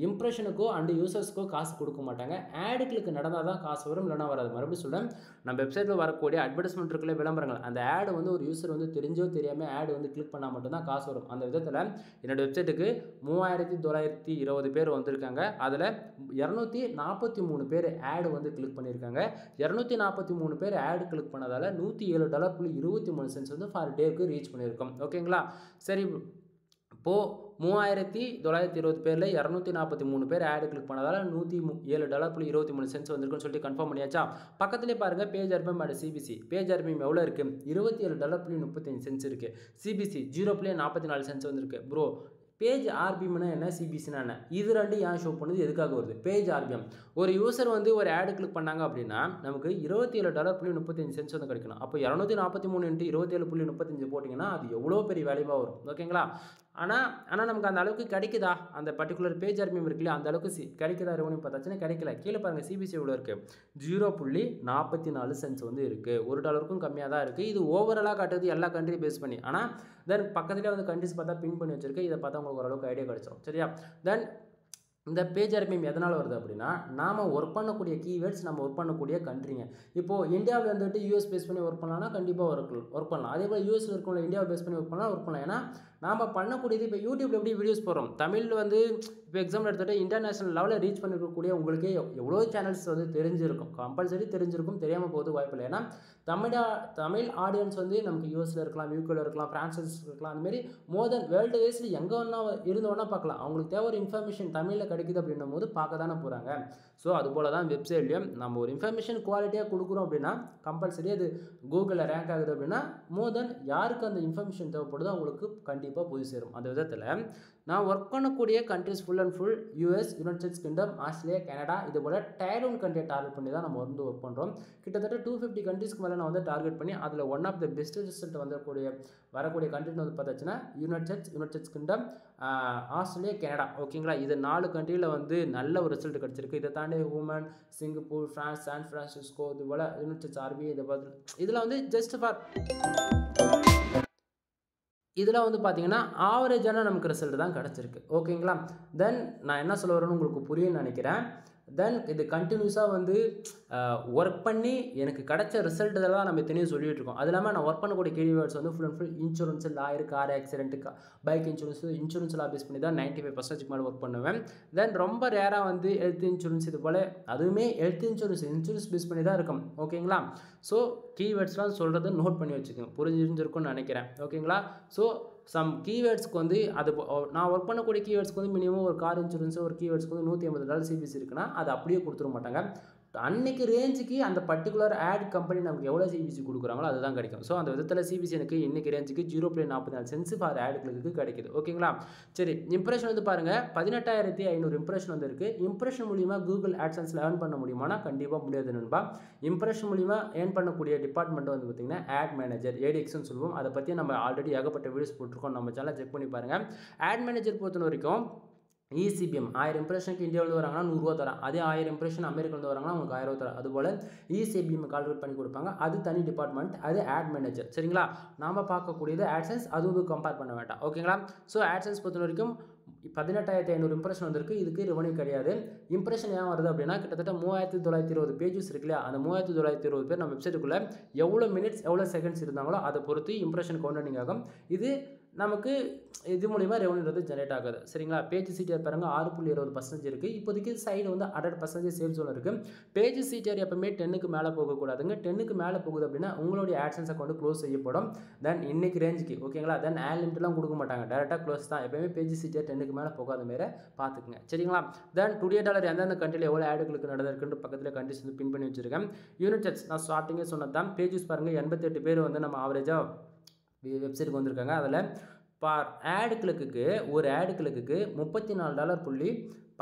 இம்ப்ரெஷனுக்கோ அண்டு யூசர்ஸ்க்கோ காசு கொடுக்க மாட்டாங்க. ஆடு கிளிக் நடந்தால் தான் காசு வரும், இல்லைனா வராது. மறுபடியும் சொல்கிறேன், நம்ம வெப்சைட்டில் வரக்கூடிய அட்வர்டைஸ்மெண்ட் இருக்குல்ல, விளம்பரங்கள், அந்த ஆடு வந்து ஒரு யூசர் வந்து தெரிஞ்சோ தெரியாமல் ஆடு வந்து கிளிக் பண்ணால் மட்டும்தான் காசு வரும். அந்த விதத்தில் என்னோடய வெப்சைட்டுக்கு 3920 பேர் வந்திருக்காங்க. அதில் 243 பேர் ஆடு வந்து கிளிக் பண்ணியிருக்காங்க. 243 பேர் ஆடு கிளிக் பண்ணதால் $107.23 வந்து ஃபார் டேவுக்கு ரீச் பண்ணியிருக்கோம். ஓகேங்களா? சரி, இப்போது 3920 பேரில் 243 பேர் ஆடு கிளிக் பண்ணதால் $107.23 வந்திருக்குன்னு சொல்லிட்டு கன்ஃபார்ம் பண்ணியாச்சா? பக்கத்துலேயே பாருங்கள், page RPM and CPC. Page RPM எவ்வளோ இருக்குது? $27.35 இருக்குது. சிபிசி 0.44 வந்திருக்கு. ப்ரோ, பேஜ் ஆர்பிஎம்னா என்ன, சிபிசினா என்ன? இது ரெண்டு ஏன் ஷோ பண்ணுது, எதுக்காக வருது? பேஜ் ஆர்பிஎம், ஒரு யூசர் வந்து ஒரு ஆடு கிளிக் பண்ணாங்க அப்படின்னா நமக்கு $27.35 வந்து கிடைக்கணும். அப்போ 243 × 27.35 போட்டிங்கன்னா அது எவ்வளோ பெரிய வேல்யூவாக வரும். ஓகேங்களா? ஆனால் நமக்கு அந்த அளவுக்கு கிடைக்குதா? அந்த பர்டிகுலர் பேஜ் ஆர்பிஎம் இருக்குல்ல, அந்த அளவுக்கு கிடைக்குதா ரெவன்யூ பார்த்தாச்சுன்னா கிடைக்கல. கீழே பாருங்கள், சிபிசி எவ்வளோ இருக்குது? 0.44 வந்து இருக்குது. $1க்கும் கம்மியாக தான் இருக்குது. இது ஓவராலாக காட்டுறது எல்லா கண்ட்ரி பேஸ் பண்ணி. ஆனால் தென் பக்கத்துலேயே வந்து கண்ட்ரிஸ் பார்த்தா பின் பண்ணி வச்சிருக்கு. இதை பார்த்தா உங்களுக்கு ஓரளவுக்கு ஐடியா கிடச்சிடும். சரியா? தென் இந்த பேஜ் ஆர்பிஎம் எதனால் வருது அப்படின்னா, நாம் ஒர்க் பண்ணக்கூடிய கீவேர்ட்ஸ், நம்ம ஒர்க் பண்ணக்கூடிய கண்ட்ரிங்க. இப்போது இந்தியாவில் இருந்துட்டு யூஎஸ் பேஸ் பண்ணி ஒர்க் பண்ணலாம்னா கண்டிப்பாக ஒர்க் பண்ணலாம். அதே போல் யூஎஸில் இருக்கவங்க இந்தியாவை பேஸ் பண்ணி ஒர்க் பண்ணலாம். ஏன்னா நாம் பண்ணக்கூடியது இப்போ யூடியூப்ல எப்படி வீடியோஸ் போடுறோம், தமிழ் வந்து இப்போ எக்ஸாம்பிள் எடுத்துகிட்டு இன்டர்நேஷனல் லெவலில் ரீச் பண்ணிருக்கக்கூடிய உங்களுக்கே எவ்வளோ சேனல்ஸ் வந்து தெரிஞ்சிருக்கும், கம்பல்சரி தெரிஞ்சிருக்கும், தெரியாமல் போது வாய்ப்பு இல்லை. ஏன்னா தமிழ் ஆடியன்ஸ் வந்து நமக்கு யூஎஸில் இருக்கலாம், யூகேல இருக்கலாம், ஃப்ரான்ஸில் இருக்கலாம், அதுமாரி மோர் தென் வேர்ல்டு வைஸில் எங்கே வேணா இருந்தோன்னா பார்க்கலாம். அவங்களுக்கு தேவை ஒரு இன்ஃபர்மேஷன் தமிழில் கிடைக்குது அப்படின்னும் போது பார்க்க தானே போகிறாங்க. ஸோ அதுபோல் தான் வெப்சைட்லேயும் நம்ம ஒரு இன்ஃபர்மேஷன் குவாலிட்டியாக கொடுக்குறோம் அப்படின்னா கம்பல்சரி அது கூகுளில் ரேங்க் ஆகுது அப்படின்னா மோர் தென் யாருக்கு அந்த இன்ஃபர்மேஷன் தேவைப்படுதோ அவங்களுக்கு கண்டிப்பாக போய் சேரும். அந்த விதத்தில் நான் ஒர்க் பண்ணக்கூடிய countries full and full US, United States Kingdom, Australia, Canada, இது போல் டயர் 1 கண்ட்ரியை டார்கெட் பண்ணி தான் நம்ம வந்து ஒர்க் பண்ணுறோம். கிட்டத்தட்ட 250 கண்ட்ரிஸ்க்கு மேலே நான் வந்து டார்கெட் பண்ணி அதில் one of the best result வரக்கூடிய கண்ட்ரின்னு வந்து பார்த்தாச்சுன்னா United States Kingdom, Australia, Canada. ஓகேங்களா? இது 4 கண்ட்ரியில் வந்து நல்ல ஒரு ரிசல்ட் கிடச்சிருக்கு. இதை தாண்டி ஹூமன், சிங்கப்பூர், ஃப்ரான்ஸ், சான் ஃப்ரான்சிஸ்கோ, இது போல் யுனைடெட் ஸ்டேட்ஸ் ஆர்பி, இதை பார்த்து இதில் வந்து ஜஸ்ட் ஃபார் இதில் வந்து பார்த்தீங்கன்னா ஆவரேஜான நமக்கு ரிசல்ட் தான் கிடச்சிருக்கு. ஓகேங்களா? தென் நான் என்ன சொல்ல வரேன்னு உங்களுக்கு புரியும்னு நினைக்கிறேன். தென் இது கண்டினியூஸாக வந்து ஒர்க் பண்ணி எனக்கு கிடைச்ச ரிசல்ட் இதெல்லாம் நம்ம எத்தனையும் சொல்லிகிட்டு இருக்கோம். அது இல்லாமல் நான் ஒர்க் பண்ணக்கூடிய கீவேர்ட்ஸ் வந்து full and full insurance, lawyer, car accident, bike இன்சூரன்ஸ்லாம் பேஸ் பண்ணி தான் 95% மேலே ஒர்க் பண்ணுவேன். தென் ரொம்ப ரேராக வந்து ஹெல்த் இன்சூரன்ஸ், இது போல் அதுவுமே ஹெல்த் இன்சூரன்ஸ் பேஸ் பண்ணி தான் இருக்கும். ஓகேங்களா? ஸோ கீவேர்ட்ஸ்லாம் சொல்கிறத நோட் பண்ணி வச்சுக்கோங்க, புரிஞ்சிருக்கும்னு நினைக்கிறேன். ஓகேங்களா? ஸோ சம் கீவேர்ட்ஸ்க்கு வந்து அது நான் ஒர்க் பண்ணக்கூடிய கீவேர்ட்ஸ்க்கு வந்து மினிமம் ஒரு கார் இன்சூரன்ஸ் ஒரு கீவேர்ட்ஸ்க்கு வந்து $150 சிபிசி இருக்குன்னா அது அப்படியே கொடுத்துட மாட்டாங்க. அன்னைக்கு ரேஞ்சுக்கு அந்த பர்டிகுலர் ஆட் கம்பெனி நமக்கு எவ்வளோ சிபிசி கொடுக்குறாங்களோ அதுதான் கிடைக்கும். ஸோ அந்த விதத்தில் சிபிசி எனக்கு இன்னைக்கு ரேஞ்சுக்கு 0.44 ஃபார் ஆட் கிளிக்கு கிடைக்குது. ஓகேங்களா? சரி, இம்ப்ரெஷன் வந்து பாருங்கள், 18,500 இம்ப்ரெஷன் வந்து இருக்குது. இம்ப்ரெஷன் மூலிமா கூகுள் ஆட்சன்ஸில் ஏர்ன் பண்ண முடியுமானா கண்டிப்பாக முடியாது நண்பா. இம்ப்ரெஷன் மூலிமா ஏர்ன் பண்ணக்கூடிய டிபார்ட்மெண்ட் வந்து பார்த்திங்கன்னா ஆட் மேனேஜர், ஏடிஎக்ஸ்னு சொல்லுவோம். அதை பற்றி நம்ம ஆல்ரெடி ஏகப்பட்ட வீடியோஸ் போட்டிருக்கோம், நம்ம சேனலை செக் பண்ணி பாருங்கள். ஆட் மேனேஜர் பொறுத்த வரைக்கும் இசிபிஎம் 1000 இம்ப்ரெஷனுக்கு இந்தியாவில் வராங்கன்னா $100 தரேன். அதே 1000 இம்ப்ரெஷன் அமெரிக்காவில் வராங்கன்னா உங்களுக்கு $1000 தரேன். அதுபோல் இசிபிஎம் கால்குலேட் பண்ணி கொடுப்பாங்க. அது தனி டிபார்ட்மெண்ட், அது ஆட் மேனேஜர். சரிங்களா? நாம் பார்க்கக்கூடியது ஆட்சன்ஸ், அது கம்பேர் பண்ண வேண்டாம். ஓகேங்களா? ஸோ ஆட்சன்ஸ் பொறுத்த வரைக்கும் 18,500 இம்ப்ரெஷன் வந்திருக்கு. இதுக்கு ரெவன்யூ கிடையாது. இம்ப்ரெஷன் ஏன் வருது அப்படின்னா கிட்டத்தட்ட 3920 பேஜஸ் இருக்கு இல்லையா, அந்த 3920 பேர் நம்ம வெப்சைட்டுக்குள்ளே எவ்வளோ மினிட்ஸ் எவ்வளோ செகண்ட்ஸ் இருந்தாங்களோ அதை பொறுத்து இம்ப்ரெஷன் கவுண்டிங் ஆகும். இது நமக்கு இது மூலிமா ரெவன்யூ ஜென்ரேட் ஆகுது. சரிங்களா, பேஜ் சீட்டர் பாருங்க 6.20% இருக்குது. இப்போதைக்கு சைடு வந்து 100% சேல்ஸ் ஒன்று இருக்குது. பேஜ் சீட்டர் எப்பவுமே 10க்கு மேலே போகக்கூடாதுங்க. 10க்கு மேலே போகுது அப்படின்னா உங்களுடைய ஆட்சன்ஸ் அக்கௌண்ட் க்ளோஸ் செய்யப்படும். தென் இன்னைக்கு ரேஞ்சுக்கு ஓகேங்களா, தென் ஆட் லிமிட்லாம் கொடுக்க மாட்டாங்க, டேரெக்டாக க்ளோஸ் தான். எப்பவுமே பேஜ் சீட்டர் 10க்கு மேலே போகாத மாரி பார்த்துக்குங்க. சரிங்களா, தென் $2 எந்தெந்த கண்ட்ரியில் எவ்வளோ ஆடுகளுக்கு நடந்திருக்குன்னு பக்கத்தில் கண்ட்ரிஸ் வந்து பின் பண்ணி வச்சிருக்கேன். யூனிட் டச் நான் ஸ்டார்டிங்கே சொன்னது தான். பேஜஸ் பாருங்கள் 88 பேர் வந்து நம்ம ஆவரேஜாக வெப்சைட்டுக்கு வந்திருக்காங்க. அதில் ஆடு கிளிக்கு ஒரு ஆடு கிளிக்கு $34.12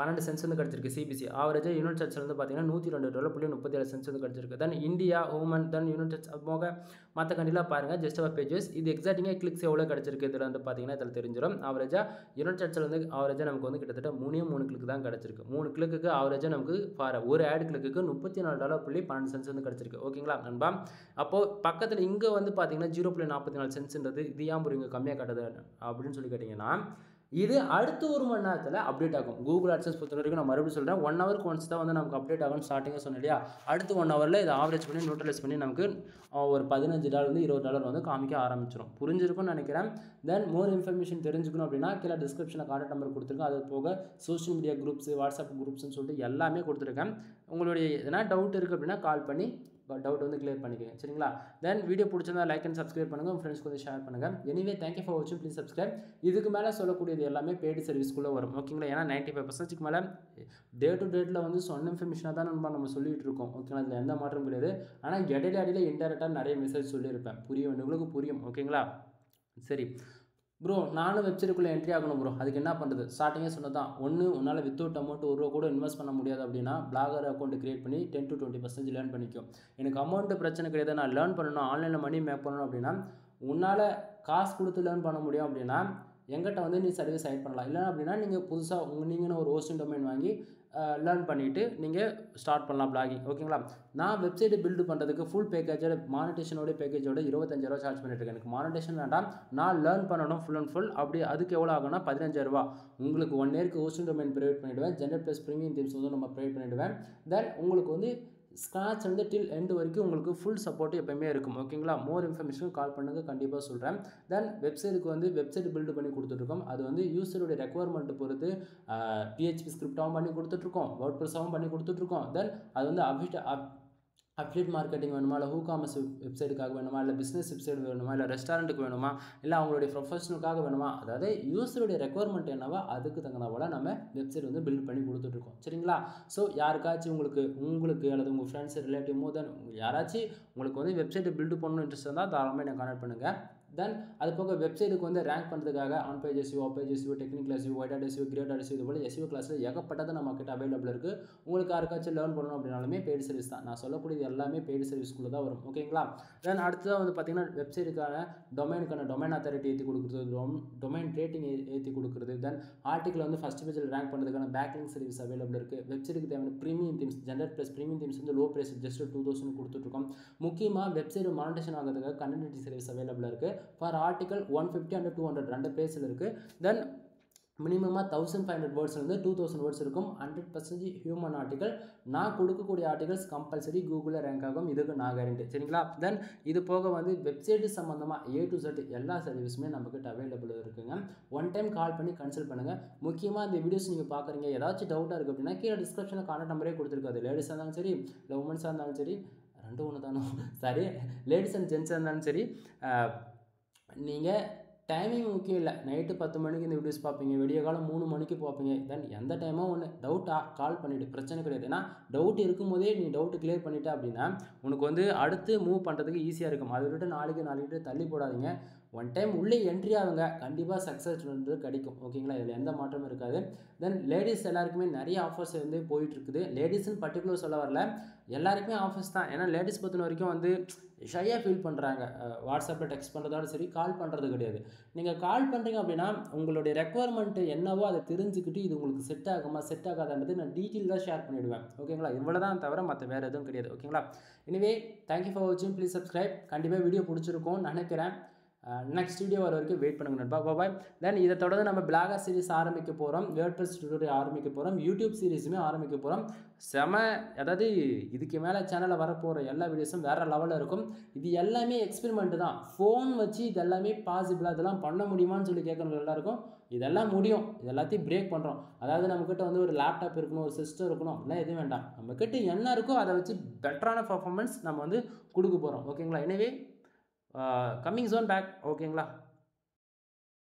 வந்து கிடச்சிருக்கு. சிபிசி ஆவரேஜாக யூனிட் சர்ச்சில் வந்து பார்த்தீங்கன்னா $102.37 வந்து கிடச்சிருக்கு. Then India human then unit search அது போக மற்ற கண்ட்ரிலாம் பாருங்கள் ஜஸ்ட் பேஜஸ். இது எக்ஸாக்டிங்காக கிளிக்ஸ் எவ்வளோ கிடச்சிருக்கு இதில் வந்து பார்த்தீங்கன்னா இதில் தெரிஞ்சிடும். ஆவரேஜாக யூனிட் சர்ச்சில் வந்து ஆவரேஜாக நமக்கு வந்து கிட்டத்தட்ட 3 கிளிக் தான் கிடச்சிருக்கு. 3 கிளிக்கு ஆவரேஜாக நமக்கு ஒரு ஆடு கிளிக்கு $34.12 வந்து கிடச்சிருக்கு. ஓகேங்களா நண்பா, அப்போது பக்கத்தில் இங்கே வந்து பார்த்தீங்கன்னா $0.44 இது ஏன் இங்கே கம்மியாக காட்டுது அப்படின்னு சொல்லி கேட்டிங்கன்னா, இது அடுத்த 1 மணி நேரத்தில் அப்டேட் ஆகும். கூகுள் ஆட்சன்ஸ் பொறுத்த வரைக்கும் நான் மறுபடியும் சொல்கிறேன், 1 ஹவருக்கு ஒன்ஸ் தான் வந்து நமக்கு அப்டேட் ஆகும். ஸ்டார்டிங்காக சொன்னேன் இல்லையா, அடுத்த 1 ஹவரில் இதை ஆவரேஜ் பண்ணி நியூட்ரலைஸ் பண்ணி நமக்கு ஒரு $15 $20 வந்து காமிக்க ஆரம்பிச்சிடும். புரிஞ்சிருக்கும்னு நினைக்கிறேன். தென் மோர் இன்ஃபர்மேஷன் தெரிஞ்சுக்கணும் அப்படின்னா கீழே டிஸ்கிரிப்ஷனில் கான்டாக்ட் நம்பர் கொடுத்துருக்கேன். அது போக சோஷியல் மீடியா குரூப்ஸ், வாட்ஸ்அப் குரூப்ஸ்னு சொல்லிட்டு எல்லாமே கொடுத்துருக்கேன். உங்களுடைய எதனா டவுட் இருக்குது அப்படின்னா கால் பண்ணி டவுட் வந்து கிளியர் பண்ணிக்கோங்க. சரிங்களா, தென் வீடியோ பிடிச்சிருந்தா லைக் அண்ட் சப்ஸ்கிரைப் பண்ணுங்கள், உங்கள் ஃப்ரெண்ட்ஸ்க்கு வந்து ஷேர் பண்ணுங்கள். எனிவே தேங்க்யூ ஃபார் வாட்சிங், ப்ளீஸ் சப்ஸ்கிரைப். இதுக்கு மேலே சொல்லக்கூடியது எல்லாமே பெய்டு சர்வீஸ்க்குள்ளே வரும். ஓகேங்களா, ஏன்னா 95% மேலே டே டு டேட்டில் வந்து சொன்ன இன்ஃபர்மேஷனாக தான் நம்ம சொல்லிகிட்டு இருக்கோம். ஓகேங்களா, இதில் எந்த மாற்றம் கிடையாது. ஆனால் இடையில இன்டெரக்டாக நிறைய மெசேஜ் சொல்லியிருப்பேன், புரிய வேண்டியவங்களுக்கு புரியும். ஓகேங்களா, சரி ப்ரோ, நானும் வெப்சைட்டுக்குள்ளே என்ட்ரி ஆகணும் ப்ரோ, அதுக்கு என்ன பண்ணுறது? ஸ்டார்டிங்கே சொன்னதான், ஒன்று உன்னால் வித்தவுட் அமௌண்ட் ₹1 கூட இன்வெஸ்ட் பண்ண முடியாது அப்படின்னா பிளாகர் அக்கௌண்ட் கிரியேட் பண்ணி 10 to 20% லேர்ன் பண்ணிக்கும். எனக்கு அமௌண்ட்டு பிரச்சனை கிடையாது, நான் லேர்ன் பண்ணணும், ஆன்லைனில் மணி மேக் பண்ணணும் அப்படின்னா உன்னால் காசு கொடுத்து லேர்ன் பண்ண முடியும் அப்படின்னா எங்கிட்ட வந்து நீ சர்வீஸ் ஆட் பண்ணலாம். இல்லை அப்படின்னா நீங்கள் புதுசாக நீங்கன்னு ஒரு ஹோஸ்டிங் டொமைன் வாங்கி லேர்ன் பண்ணிவிட்டு நீங்கள் ஸ்டார்ட் பண்ணலாம் பிளாகிங். ஓகேங்களா, நான் வெப்சைட்டு பில்டு பண்ணுறதுக்கு ஃபுல் பேக்கேஜோட மானிட்டேஷனோட பேக்கேஜோட $25 சார்ஜ் பண்ணிட்டுருக்கேன். எனக்கு மானிட்டேஷன் வேண்டாம், நான் லேர்ன் பண்ணணும் ஃபுல் அண்ட் ஃபுல். அப்படி அதுக்கு எவ்வளோ ஆகும்னா $15. உங்களுக்கு 1 இயருக்கு ஹோஸ்டிங் டொமைன் ப்ரொவைட் பண்ணிவிடுவேன். ஜென்ரேட் ப்ளஸ் ப்ரீமியம் தீம்ஸ் வந்து நம்ம ப்ரொவைட் பண்ணிவிடுவேன். தென் உங்களுக்கு வந்து ஸ்க்ராட்ச் வந்து டில் எண்டு வரைக்கும் உங்களுக்கு ஃபுல் சப்போர்ட் எப்போயுமே இருக்கும். ஓகேங்களா, மோர் இன்ஃபர்மேஷன் கால் பண்ணுங்கள், கண்டிப்பாக சொல்கிறேன். தென் வெப்சைட்டுக்கு வந்து வெப்சைட் பில்டு பண்ணி கொடுத்துட்ருக்கோம். அது வந்து யூஸருடைய ரெக்குவயர்மெண்ட்டு பொறுத்து PHP ஸ்கிரிப்டாகவும் பண்ணி கொடுத்துட்ருக்கோம், வேர்ட்ப்ரெஸ்ஸாகவும் பண்ணி கொடுத்துட்ருக்கோம். தென் அது வந்து அஃபிலியேட் மார்க்கெட்டிங் வேணுமா, இல்லை ஹூகாமர்ஸ் வெப்சைட்டுக்காக வேணுமா, இல்லை பிஸ்னஸ் வெப்சைட் வேணுமா, இல்லை ரெஸ்டாரண்ட்டுக்கு வேணுமா, இல்லை அவங்களுடைய ப்ரொஃபஷனலுக்காக வேணுமா, அதாவது யூஸருடைய ரெக்குவயர்மெண்ட் என்னவோ அதுக்கு தகுந்த போல் நம்ம வெப்சைட் வந்து பில்ட் பண்ணி கொடுத்துட்ருக்கோம். சரிங்களா, ஸோ யாருக்காச்சும் உங்களுக்கு அல்லது உங்கள் ஃப்ரெண்ட்ஸ் ரிலேட்டிவ் தென் யாராச்சும் உங்களுக்கு வந்து வெப்சைட்டை பில்டு பண்ணணும் இன்ட்ரெஸ்ட் இருந்தால் தாராளமாக என்னை கான்டாக்ட் பண்ணுங்கள். தென் அது போக வெப்சைட்டுக்கு வந்து ரேங்க் பண்ணுறதுக்காக on page SEO, off page SEO, technical SEO, white SEO, great SEO, இது போல் SEO கிளாஸில் ஏகப்பட்டது நம்மக்கிட்ட அவைலபிள் இருக்குது. உங்களுக்கு யாருக்காச்சும் லேர்ன் பண்ணணும் அப்படின்னாலுமே பெய்டு சர்வீஸ் தான். நான் சொல்லக்கூடியது எல்லாமே பெய்டு சர்வீஸ்க்குள்ளே தான் வரும். ஓகேங்களா, தென் அடுத்ததாக வந்து பார்த்தீங்கன்னா வெப்சைட்டுக்கான டொமைன் அத்தாரிட்டி ஏற்றி கொடுக்குறது, டொமைன் ரேட்டிங் ஏற்றி கொடுக்குறது, தென் ஆர்டிக்கல் வந்து ஃபஸ்ட் பேஜில் ரேங்க் பண்ணுறதுக்கான பேக்லிங் சர்வீஸ் அவைலபிள் இருக்குது. வெப்சைட்டுக்கு தேவையான premium themes, generate plus premium themes வந்து லோ ப்ரைஸ் ஜஸ்ட் 2000 கொடுத்துட்ருக்கோம். முக்கியமாக வெப்சைட் மானிட்டேஷன் ஆகிறதுக்காக கண்டென்ட் சர்வீஸ் அவைலபிள் இருக்குது. ஃபார் ஆர்டிக்கல் 150 and 200 2 பேஜில் இருக்குது. தென் மினிமமாக 1500 வேர்ட்ஸ்லேருந்து 2000 வேர்ட்ஸ் இருக்கும். 100% ஹியூமன் ஆர்டிக்கல். நான் கொடுக்கக்கூடிய ஆர்டிகல்ஸ் கம்பல்சரி கூகுளில் ரேங்க் ஆகும், இதுக்கு நான் கேரண்டி. சரிங்களா, தென் இது போக வந்து வெப்சைட்டு சம்மந்தமாக A to Z எல்லா சர்வீஸுமே நம்மக்கிட்ட அவைலபிள் இருக்குங்க. ஒன் டைம் கால் பண்ணி கன்சல்ட் பண்ணுங்கள். முக்கியமாக இந்த வீடியோஸ் நீங்கள் பார்க்குறீங்க, ஏதாச்சும் டவுட்டாக இருக்குது அப்படின்னா கீழே டிஸ்கிரிப்ஷனில் கான்டாக்ட் நம்பரே கொடுத்துருக்காது. லேடிஸாக இருந்தாலும் சரி, இல்லை உமன்ஸாக இருந்தாலும் சரி, ரெண்டும் ஒன்று தானோ, சரி லேடிஸ் அண்ட் ஜென்ஸாக இருந்தாலும் சரி, நீங்கள் டைமிங் முக்கியம் இல்லை. நைட்டு 10 மணிக்கு இந்த வீடியோஸ் பார்ப்பீங்க, விடிய காலம் 3 மணிக்கு பார்ப்பீங்க. தென் எந்த டைமோ ஒன்று டவுட்டாக கால் பண்ணிவிட்டு பிரச்சனை கிடையாது. ஏன்னா டவுட் இருக்கும்போதே நீ டவுட்டு கிளியர் பண்ணிட்டா அப்படின்னா உனக்கு வந்து அடுத்து மூவ் பண்ணுறதுக்கு ஈஸியாக இருக்கும். அதை விட்டு நாளைக்கு தள்ளி போடாதீங்க. ஒன் டைம் உள்ளே என்ட்ரி ஆகுங்க, கண்டிப்பாக சக்ஸஸ் வந்து கிடைக்கும். ஓகேங்களா, இதில் எந்த மாற்றமும் இருக்காது. தென் லேடிஸ் எல்லாருக்குமே நிறைய ஆஃபர்ஸ் வந்து போயிட்டுருக்குது. லேடிஸ்ன்னு பர்டிகுலர் சொல்ல வரல, எல்லாருக்குமே ஆஃபர்ஸ் தான். ஏன்னா லேடிஸ் பொறுத்த வரைக்கும் வந்து ஷையாக ஃபீல் பண்ணுறாங்க. வாட்ஸ்அப்பில் டெக்ஸ்ட் பண்ணுறதோட சரி, கால் பண்ணுறது கிடையாது. நீங்கள் கால் பண்ணுறீங்க அப்படின்னா உங்களுடைய ரெக்குவயர்மெண்ட்டு என்னவோ அதை தெரிஞ்சுக்கிட்டு இது உங்களுக்கு செட் ஆகுமா செட் ஆகாதுன்றது நான் டீட்டெயிலாக ஷேர் பண்ணிவிடுவேன். ஓகேங்களா, இவ்வளோ தான் தவிர மற்ற வேறு எதுவும் கிடையாது. ஓகேங்களா, எனிவே தேங்க்யூ ஃபார் வாட்சிங், ப்ளீஸ் சப்ஸ்கிரைப். கண்டிப்பாக வீடியோ பிடிச்சிருக்கோன்னு நினைக்கிறேன். நெக்ஸ்ட் வீடியோ வர வரைக்கும் வெயிட் பண்ணுங்க நண்பா. பாய். தென் இதை தொடர்ந்து நம்ம பிளாகர் சீரிஸ் ஆரம்பிக்க போகிறோம், வேர்ட்பிரஸ் டியூட்டோரியல் ஆரம்பிக்க போகிறோம், யூடியூப் சீரிஸுமே ஆரம்பிக்க போகிறோம். அதாவது இதுக்கு மேலே சேனலில் வரப்போகிற எல்லா வீடியோஸும் வேறு லெவலில் இருக்கும். இது எல்லாமே எக்ஸ்பெரிமெண்ட் தான். ஃபோன் வச்சு இது எல்லாமே பாசிபிளாக இதெல்லாம் பண்ண முடியுமான்னு சொல்லி கேட்குறவங்க எல்லாருக்கும் இதெல்லாம் முடியும். இது எல்லாத்தையும் பிரேக் பண்ணுறோம். அதாவது நம்மக்கிட்ட வந்து ஒரு லேப்டாப் இருக்கணும், ஒரு சிஸ்டம் இருக்கணும், அப்படிலாம் எதுவும் வேண்டாம். நம்மக்கிட்ட என்ன இருக்கோ அதை வச்சு பெட்டரான பர்ஃபார்மன்ஸ் நம்ம வந்து கொடுக்க போகிறோம். ஓகேங்களா? எனவே கம்மிங் சோன் பேக். ஓகேங்களா?